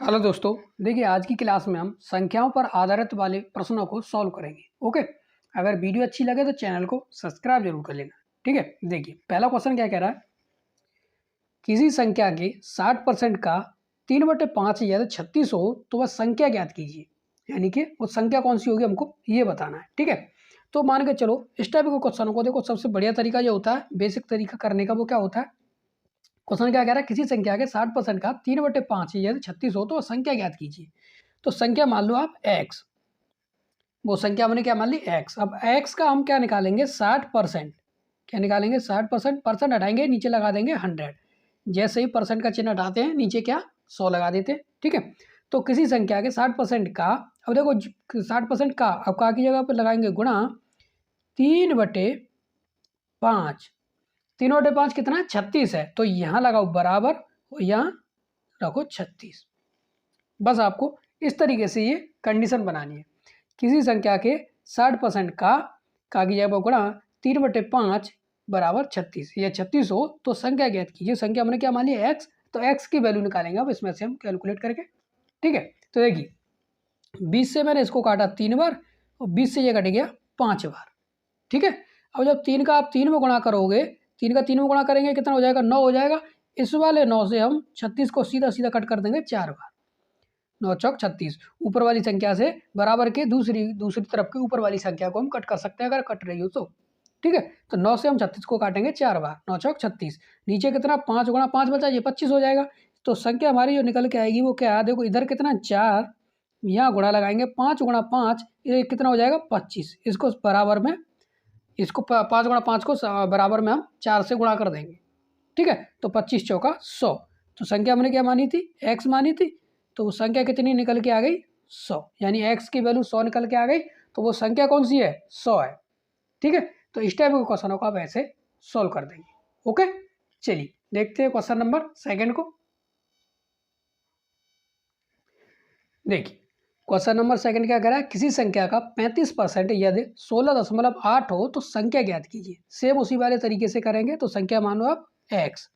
Hello दोस्तों, देखिए आज की क्लास में हम संख्याओं पर आधारित वाले प्रश्नों को सॉल्व करेंगे। ओके, अगर वीडियो अच्छी लगे तो चैनल को सब्सक्राइब जरूर कर लेना। ठीक है, देखिए पहला क्वेश्चन क्या कह रहा है। किसी संख्या के 60% का 3/5 यदि 36 हो तो वह संख्या ज्ञात कीजिए। यानी कि वो संख्या कौन सी होगी हमको ये बताना है। ठीक है, तो मान के चलो इस टाइप के क्वेश्चन को देखो, सबसे बढ़िया तरीका जो होता है, बेसिक तरीका करने का, वो क्या होता है। क्वेश्चन क्या कह रहा है, किसी संख्या के 60% का 3/5 यदि 36 हो तो वह संख्या ज्ञात कीजिए। तो संख्या मान लो आप x, वो संख्या हमने क्या मान ली x। अब x का हम क्या निकालेंगे 60%। क्या निकालेंगे 60%, परसेंट हटाएंगे नीचे लगा देंगे 100। जैसे ही परसेंट का चिन्ह हटाते हैं नीचे क्या 100 लगा देते हैं। ठीक है, तो किसी संख्या के 60% का, अब देखो 60% का अब का की जगह पर लगाएंगे गुणा 3/5। 3/5 कितना है 36 है, तो यहाँ लगाओ बराबर, यहाँ रखो 36। बस आपको इस तरीके से ये कंडीशन बनानी है। किसी संख्या के 60% का की जगह गुणा 3/5 बराबर 36, या 36 हो तो संख्या ज्ञात कीजिए। संख्या हमने क्या मान लिया x, तो x की वैल्यू निकालेंगे अब इसमें से हम कैलकुलेट करके। ठीक है, तो देखिए 20 से मैंने इसको काटा 3 बार और 20 से ये कट गया 5 बार। ठीक है, अब जब 3 का आप 3 में गुणा करोगे, 3 का 3 में गुणा करेंगे कितना हो जाएगा 9 हो जाएगा। इस वाले 9 से हम 36 को सीधा सीधा कट कर देंगे 4 बार। 9 चौक 36, ऊपर वाली संख्या से बराबर के दूसरी तरफ की ऊपर वाली संख्या को हम कट कर सकते हैं अगर कट रही हो तो। ठीक है, तो 9 से हम 36 को काटेंगे 4 बार, 9 चौक 36। नीचे कितना 5 गुणा 5 बचा, ये 25 हो जाएगा। तो संख्या हमारी जो निकल के आएगी वो क्या है, देखो इधर कितना 4, यहाँ गुणा लगाएंगे 5 गुणा 5, ये कितना हो जाएगा 25। इसको बराबर में, इसको 5 गुणा 5 को बराबर में हम 4 से गुणा कर देंगे। ठीक है, तो 25 चौका 100। तो संख्या हमने क्या मानी थी, x मानी थी, तो वो संख्या कितनी निकल के आ गई 100, यानी x की वैल्यू 100 निकल के आ गई। तो वो संख्या कौन सी है 100 है। ठीक है, तो इस टाइप के क्वेश्चनों को आप ऐसे सॉल्व कर देंगे। ओके, चलिए देखते हैं क्वेश्चन नंबर सेकंड को। देखिए क्वेश्चन नंबर सेकंड क्या कह रहा है, किसी संख्या का 35% यदि 16.8 हो तो संख्या ज्ञात कीजिए। सेम उसी वाले तरीके से करेंगे। तो संख्या मानो आप x,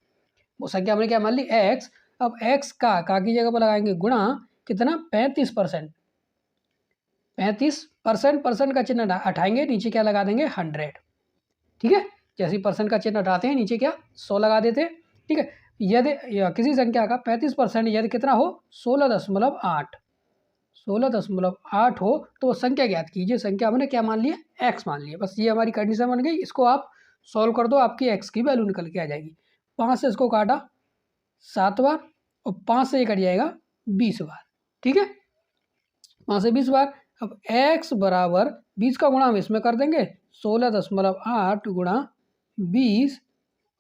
वो संख्या हमने क्या मान ली x। अब x का की जगह पर लगाएंगे गुणा कितना 35%। 35% परसेंट का चिन्ह हटाएंगे, नीचे क्या लगा देंगे 100। ठीक है, जैसे परसेंट का चिन्ह हटाते हैं नीचे क्या 100 लगा देते हैं। ठीक है, यदि किसी संख्या का 35% यदि कितना हो 16.8 हो तो वो संख्या ज्ञात कीजिए। संख्या हमने क्या मान लिया x मान लिया। बस ये हमारी कंडीशन बन गई। इसको आप सॉल्व कर दो, आपकी x की वैल्यू निकल के आ जाएगी। 5 से इसको काटा 7 बार और 5 से ये कट जाएगा 20 बार। ठीक है, 5 से 20 बार। अब x बराबर 20 का गुणा हम इसमें कर देंगे 16.8 गुणा 20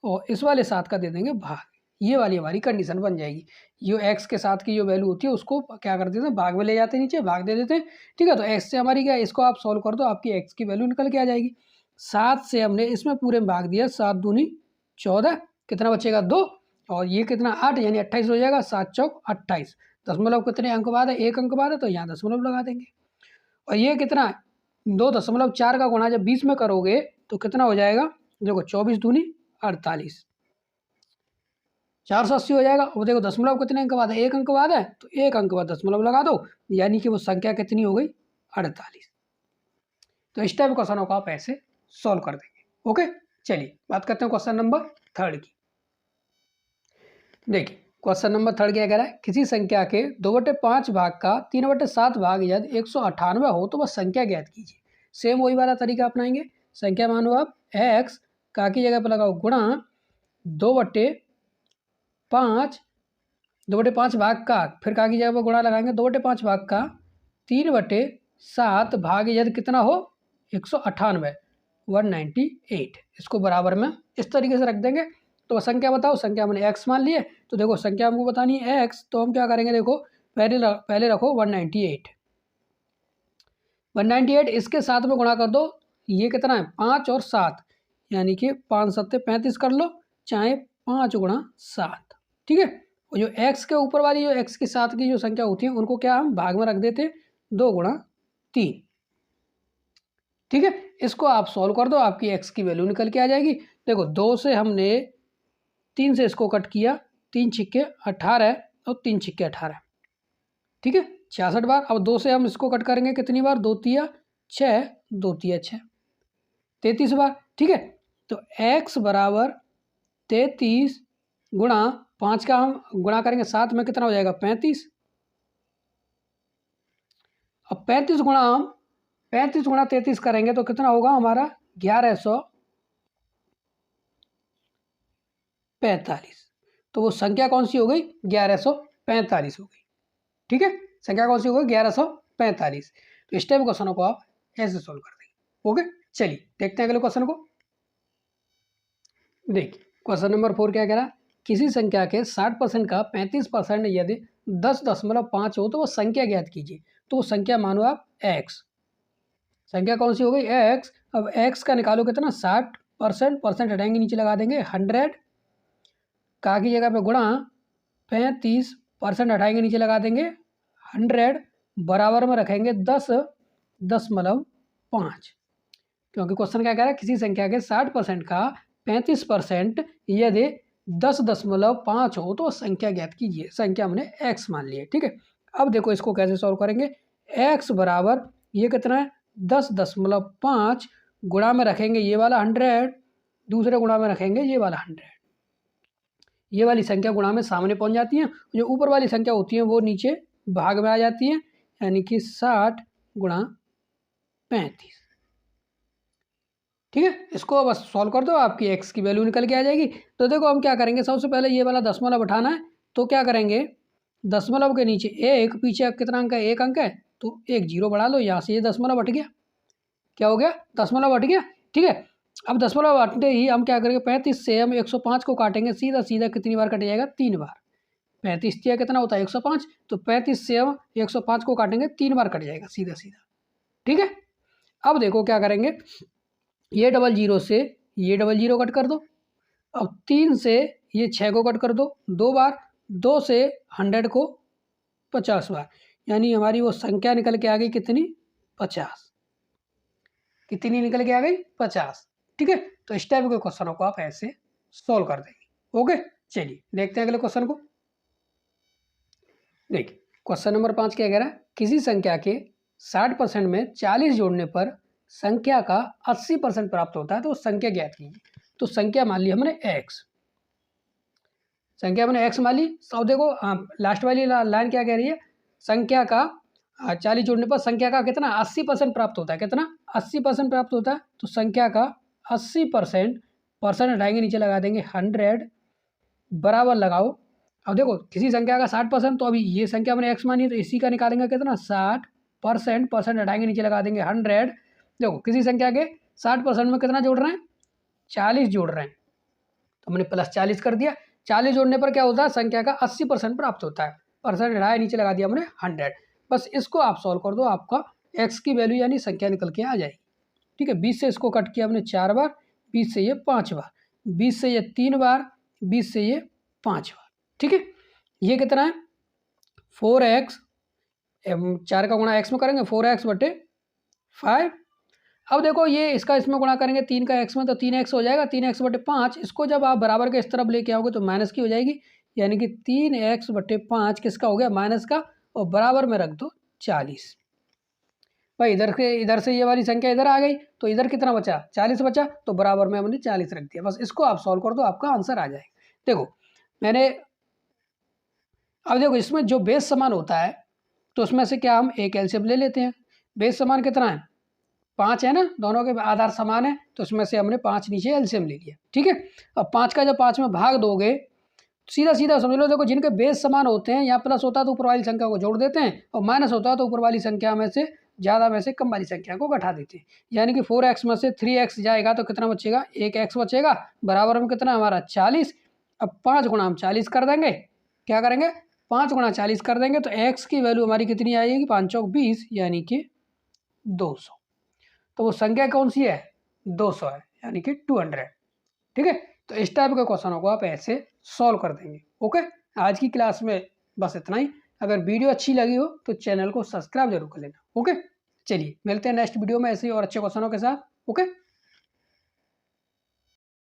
और इस वाले 7 का दे देंगे भाग। ये वाली हमारी कंडीशन बन जाएगी। ये x के साथ की जो वैल्यू होती है उसको क्या कर देते हैं भाग में ले जाते हैं, नीचे भाग दे देते हैं। ठीक है, तो x से हमारी क्या, इसको आप सॉल्व कर दो, आपकी x की वैल्यू निकल के आ जाएगी। 7 से हमने इसमें पूरे में भाग दिया, 7 दूनी 14, कितना बचेगा 2, और ये कितना 8 यानी 28 हो जाएगा। 7 चौक 28, दशमलव कितने अंक बाद है 1 अंक बाद है, तो यहाँ दशमलव लगा देंगे। और ये कितना 2.4 का गुणा जब 20 में करोगे तो कितना हो जाएगा, देखो 24 दूनी 48, 480 हो जाएगा। वो देखो दशमलव कितने अंक बाद है 1 अंक बाद है, तो 1 अंक बाद दशमलव लगा दो, यानी कि वो संख्या कितनी हो गई 48। तो इस टाइप क्वेश्चनों को आप ऐसे सॉल्व कर देंगे। ओके, चलिए बात करते हैं क्वेश्चन नंबर थर्ड की। देखिए क्वेश्चन नंबर थर्ड क्या कह रहा है, किसी संख्या के 2/5 भाग का 3/7 भाग यदि 198 हो तो वह संख्या ज्ञात कीजिए। सेम वही वाला तरीका अपनाएंगे। संख्या मानो आप x का की जगह पर लगाओ गुणा 2/5 भाग का, फिर का की जगह पर गुणा लगाएंगे 2/5 भाग का 3/7 भाग यदि कितना हो 198, 198। इसको बराबर में इस तरीके से रख देंगे। तो संख्या बताओ, संख्या हमने x मान लिए। तो देखो संख्या हमको बतानी है x, तो हम क्या करेंगे, देखो पहले रखो 198। 198 इसके साथ में गुणा कर दो, ये कितना है 5 और 7, यानी कि 5 7 35 कर लो, चाहे 5 गुणा 7। ठीक है, और जो x के ऊपर वाली जो x के साथ की जो संख्या होती है उनको क्या हम भाग में रख देते हैं 2 गुणा 3। ठीक है, इसको आप सॉल्व कर दो, आपकी x की वैल्यू निकल के आ जाएगी। देखो 2 से हमने 3 से इसको कट किया, 3 छिक्के 18 और 3 छिक्के 18, ठीक है 66 बार। अब 2 से हम इसको कट करेंगे कितनी बार, 2 तिया 6, 2 तिया 6, 33 बार। ठीक है, तो x बराबर 33 गुणा 5 का हम गुणा करेंगे 7 में, कितना हो जाएगा 35। अब 35 गुणा 33 करेंगे तो कितना होगा हमारा 1145। तो वो संख्या कौन सी हो गई, 1145 हो गई। ठीक है, संख्या कौन सी हो गई, 1145। तो इस टाइप क्वेश्चनों को आप ऐसे सोल्व कर देंगे। ओके, चलिए देखते हैं अगले क्वेश्चन को। देखिए क्वेश्चन नंबर 4 क्या कह रहा है, किसी संख्या के 60% का 35% यदि 10.5 हो तो वो संख्या ज्ञात कीजिए। तो वो संख्या मानो आप x, संख्या कौन सी हो गई x। अब x का निकालो कितना 60%, परसेंट हटाएंगे नीचे लगा देंगे 100 का की जगह पे गुणा 35%, हटाएंगे नीचे लगा देंगे 100, बराबर में रखेंगे 10.5, क्योंकि क्वेश्चन क्या कह रहा है, किसी संख्या के 60% का 35% यदि 10.5 हो तो संख्या ज्ञात कीजिए। संख्या हमने x मान ली है। ठीक है, अब देखो इसको कैसे सॉल्व करेंगे। x बराबर ये कितना है 10.5, गुणा में रखेंगे ये वाला 100, दूसरे गुणा में रखेंगे ये वाला 100। ये वाली संख्या गुणा में सामने पहुंच जाती है, जो ऊपर वाली संख्या होती है वो नीचे भाग में आ जाती है, यानी कि 60 गुणा 35। ठीक है, इसको बस सॉल्व कर दो, आपकी x की वैल्यू निकल के आ जाएगी। तो देखो हम क्या करेंगे, सबसे पहले ये वाला दशमलव उठाना है। तो क्या करेंगे, दशमलव के नीचे एक, पीछे कितना अंक है, 1 अंक है, तो 1 0 बढ़ा लो, यहाँ से ये दशमलव हट गया। क्या हो गया, दशमलव हट गया। ठीक है, अब दशमलव हटते ही हम क्या करेंगे, 35 से हम 105 को काटेंगे, सीधा सीधा कितनी बार कट जाएगा, 3 बार। 35 तिया कितना होता है 105, तो 35 से हम 105 को काटेंगे 3 बार कट जाएगा सीधा सीधा। ठीक है, अब देखो क्या करेंगे, ये 00 से ये 00 कट कर दो। अब 3 से ये 6 को कट कर दो 2 बार, 2 से 100 को 50 बार, यानी हमारी वो संख्या निकल के आ गई कितनी, 50। कितनी निकल के आ गई, 50। ठीक है, तो इस टाइप के क्वेश्चनों को आप ऐसे सॉल्व कर देंगे। ओके, चलिए देखते हैं अगले क्वेश्चन को। देखिए क्वेश्चन नंबर 5 क्या कह रहा है, किसी संख्या के 60% में 40 जोड़ने पर संख्या का 80% प्राप्त होता है, तो संख्या ज्ञात कीजिए। तो संख्या मान ली हमने x, संख्या हमने x मान ली। अब देखो लास्ट वाली लाइन क्या कह रही है, संख्या का 40 जोड़ने पर संख्या का कितना 80% प्राप्त होता है, कितना 80% प्राप्त होता है। तो संख्या का 80%, परसेंट हटाएंगे नीचे लगा देंगे 100, बराबर लगाओ। अब देखो किसी संख्या का 60%, तो अभी ये संख्या हमने x मानी है तो इसी का निकालेंगे कितना 60%, परसेंट हटाएंगे नीचे लगा देंगे 100। देखो किसी संख्या के 60% में कितना जोड़ रहे हैं, 40 जोड़ रहे हैं, तो हमने प्लस 40 कर दिया। 40 जोड़ने पर क्या होता है, संख्या का 80% प्राप्त होता है, परसेंट हटाया नीचे लगा दिया हमने 100। बस इसको आप सॉल्व कर दो, आपका x की वैल्यू यानी संख्या निकल के आ जाएगी। ठीक है, 20 से इसको कट किया हमने 4 बार, 20 से ये 5 बार, 20 से ये 3 बार, 20 से ये 5 बार। ठीक है, ये कितना है 4x, 4 का गुणा x में करेंगे 4x बटे 5। अब देखो ये इसका इसमें गुणा करेंगे 3 का x में, तो 3x हो जाएगा, 3x बटे 5। इसको जब आप बराबर के इस तरफ लेके आओगे तो माइनस की हो जाएगी, यानी कि 3x बटे 5 किसका हो गया, माइनस का, और बराबर में रख दो 40। भाई इधर से ये वाली संख्या इधर आ गई, तो इधर कितना बचा, 40 बचा, तो बराबर में हमने 40 रख दिया। बस इसको आप सॉल्व कर दो, आपका आंसर आ जाएगा। देखो मैंने अब देखो इसमें जो बेस समान होता है, तो उसमें से क्या हम एक एलसीएम ले लेते हैं। बेस समान कितना है, 5 है ना, दोनों के आधार समान है, तो उसमें से हमने 5 नीचे एलसीएम ले लिया। ठीक है, अब 5 का जब 5 में भाग दोगे, सीधा सीधा समझ लो, देखो जिनके बेस समान होते हैं, यहाँ प्लस होता है तो ऊपर वाली संख्या को जोड़ देते हैं, और माइनस होता है तो ऊपर वाली संख्या में से ज़्यादा में से कम वाली संख्या को घटा देते हैं। यानी कि 4x में से 3x जाएगा तो कितना बचेगा, 1x बचेगा, बराबर में कितना हमारा 40। अब 5 गुणा हम 40 कर देंगे, क्या करेंगे 5 गुणा 40 कर देंगे, तो x की वैल्यू हमारी कितनी आएगी, 5 चौक 20, यानी कि 200। तो वो संख्या कौन सी है, 200 है, यानी कि 200। ठीक है, तो इस टाइप के क्वेश्चनों को आप ऐसे सॉल्व कर देंगे। ओके, आज की क्लास में बस इतना ही। अगर वीडियो अच्छी लगी हो तो चैनल को सब्सक्राइब जरूर कर लेना। ओके, चलिए मिलते हैं नेक्स्ट वीडियो में ऐसे ही और अच्छे क्वेश्चनों के साथ। ओके।